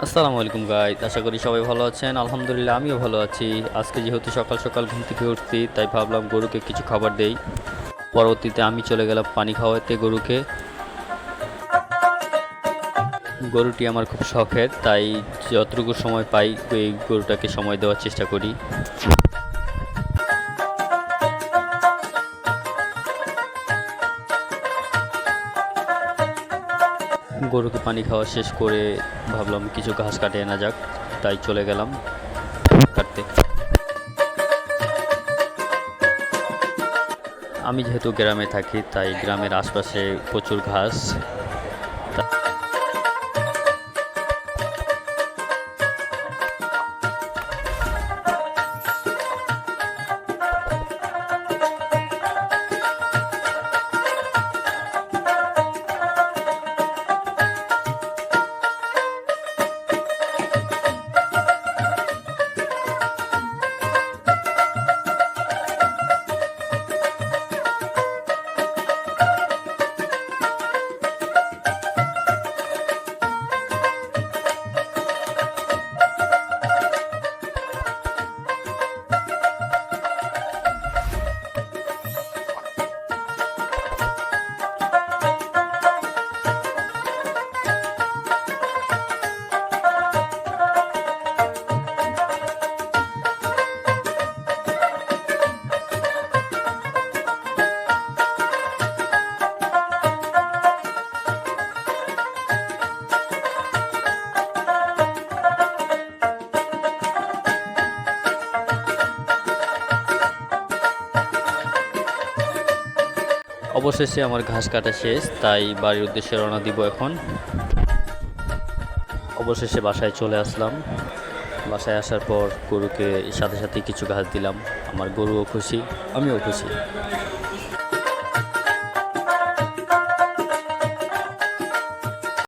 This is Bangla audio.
আসসালামু আলাইকুম গাইস, আশা করি সবাই ভালো আছেন। আলহামদুলিল্লাহ আমিও ভালো আছি। আজকে যেহেতু সকাল সকাল ঘুম থেকে উঠছি, তাই ভাবলাম গরুকে কিছু খাবার দেই। পরবর্তীতে আমি চলে গেলাম পানি খাওয়াতে গরুকে। গরুটি আমার খুব শখের, তাই যতটুকু সময় পাই এই গরুটাকে সময় দেওয়ার চেষ্টা করি। গরুকে পানি খাওয়া শেষ করে ভাবলাম কিছু ঘাস কাটে আনা যাক, তাই চলে গেলাম কাটতে। আমি যেহেতু গ্রামে থাকি, তাই গ্রামের আশপাশে প্রচুর ঘাস। অবশেষে আমার ঘাস কাটা শেষ, তাই বাড়ির উদ্দেশ্যে রওনা দিব এখন। অবশেষে বাসায় চলে আসলাম। বাসায় আসার পর গরুকে সাথে সাথে কিছু ঘাস দিলাম। আমার গরুও খুশি, আমিও খুশি।